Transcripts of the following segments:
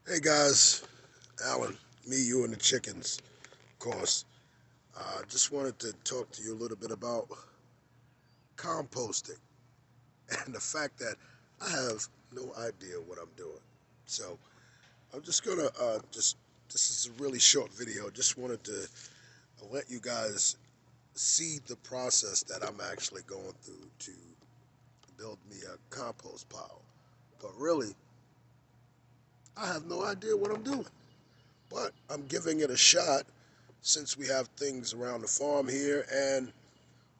Hey guys, Alan, me, you, and the chickens, of course. Just wanted to talk to you a little bit about composting and the fact that I have no idea what I'm doing. So I'm just gonna this is a really short video. Just wanted to let you guys see the process that I'm actually going through to build me a compost pile. But really, I have no idea what I'm doing. But I'm giving it a shot since we have things around the farm here and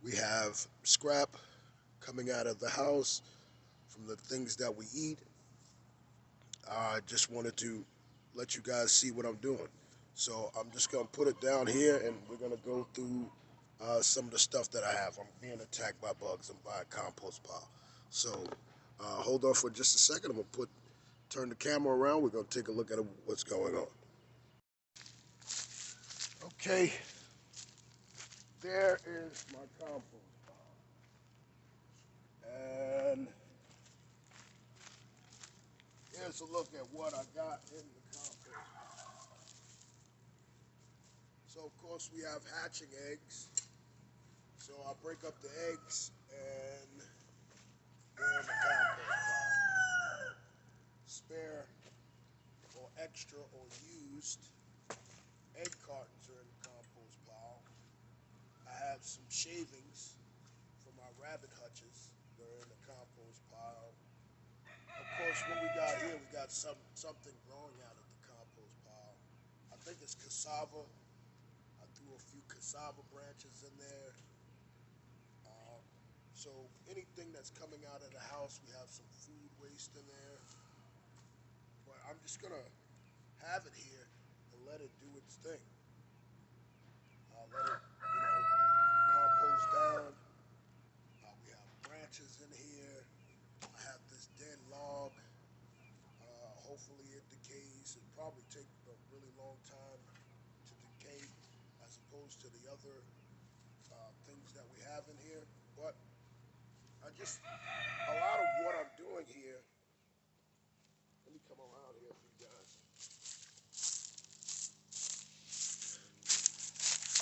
we have scrap coming out of the house from the things that we eat. I just wanted to let you guys see what I'm doing. So I'm just going to put it down here and we're going to go through some of the stuff that I have. I'm being attacked by bugs and by a compost pile. So hold on for just a second. I'm going to turn the camera around. We're going to take a look at what's going on. Okay, there is my compost pile. And here's a look at what I got in the compost. So of course we have hatching eggs. So I break up the eggs and they're in the compost pile. Spare or extra or used egg cartons are in the compost pile. I have some shavings from my rabbit hutches. They're in the compost pile. Of course, what we got here, we got something growing out of the compost pile. I think it's cassava. I threw a few cassava branches in there. So anything that's coming out of the house, we have some food waste in there. But I'm just gonna have it here and let it do its thing. I'll let it, compost down. We have branches in here. I have this dead log. Hopefully it decays. It probably take a really long time to decay as opposed to the other things that we have in here. But a lot of what I'm doing here, let me come around here for you guys.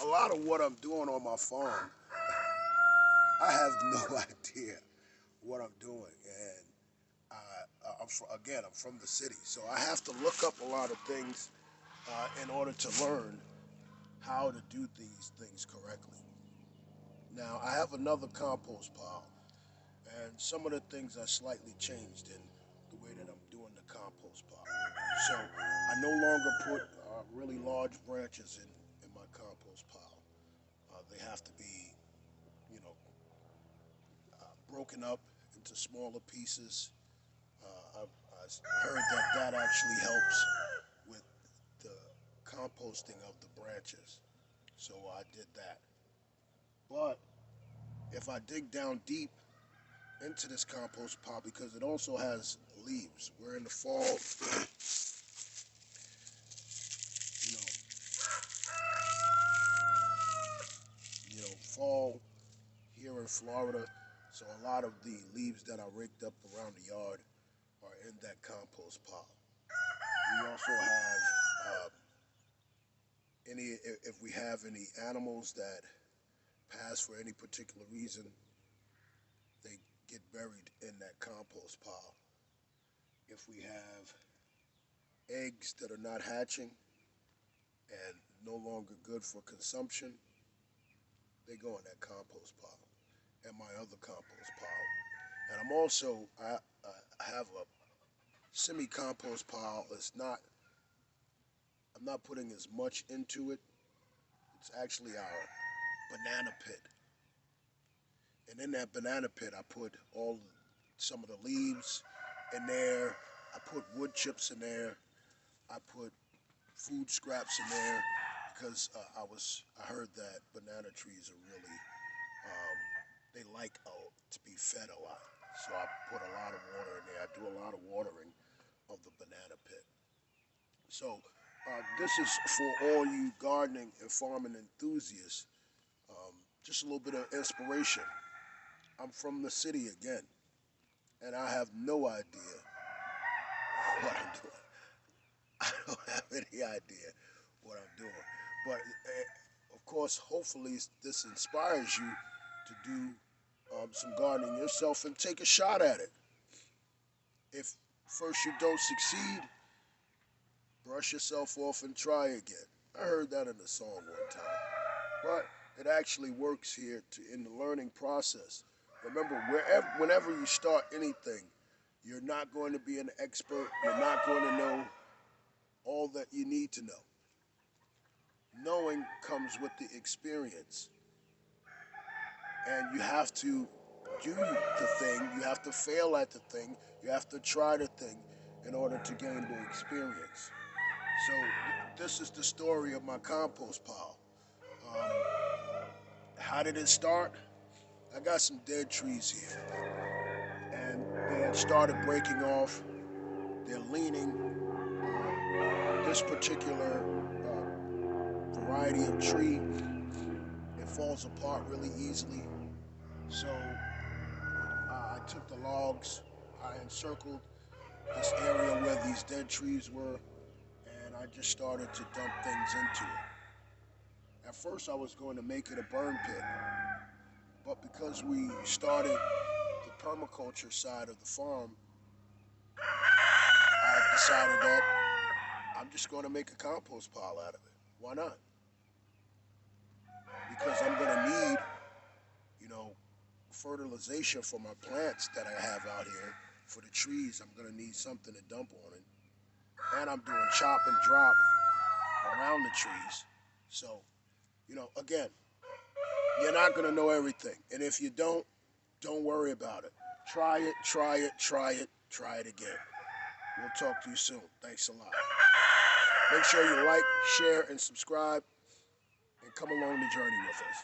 A lot of what I'm doing on my farm, I have no idea what I'm doing. And I'm from the city, so I have to look up a lot of things in order to learn how to do these things correctly. Now, I have another compost pile, and some of the things are slightly changed in the way that I'm doing the compost pile. So I no longer put really large branches in my compost pile. They have to be, you know, broken up into smaller pieces. I heard that that actually helps with the composting of the branches. So I did that. But if I dig down deep into this compost pile, because it also has leaves, we're in the fall, you know, fall here in Florida. So a lot of the leaves that I raked up around the yard are in that compost pile. We also have any if we have any animals that pass for any particular reason, they get buried in that compost pile. If we have eggs that are not hatching and no longer good for consumption, they go in that compost pile and my other compost pile. And I have a semi-compost pile. I'm not putting as much into it. It's actually our banana pit. And in that banana pit, I put some of the leaves in there. I put wood chips in there. I put food scraps in there because I heard that banana trees are really they like to be fed a lot. So I put a lot of water in there. I do a lot of watering of the banana pit. So this is for all you gardening and farming enthusiasts. Just a little bit of inspiration. I'm from the city again, and I have no idea what I'm doing. don't have any idea what I'm doing. But of course, hopefully, this inspires you to do some gardening yourself and take a shot at it. If first you don't succeed, brush yourself off and try again. I heard that in a song one time. But it actually works here in the learning process. Remember, whenever you start anything, you're not going to be an expert. You're not going to know all that you need to know. Knowing comes with the experience. And you have to do the thing, you have to fail at the thing, you have to try the thing in order to gain the experience. So this is the story of my compost pile. Um, how did it start? I got some dead trees here, and they had started breaking off. They're leaning. This particular variety of tree, it falls apart really easily. So I took the logs, I encircled this area where these dead trees were, and I just started to dump things into it. At first, I was going to make it a burn pit, but because we started the permaculture side of the farm, I decided that I'm just going to make a compost pile out of it. Why not? Because I'm going to need, you know, fertilization for my plants that I have out here. For the trees, I'm going to need something to dump on it. And I'm doing chop and drop around the trees. So, again, you're not going to know everything. And if you don't worry about it. Try it, try it, try it, try it again. We'll talk to you soon. Thanks a lot. Make sure you like, share, and subscribe, and come along the journey with us.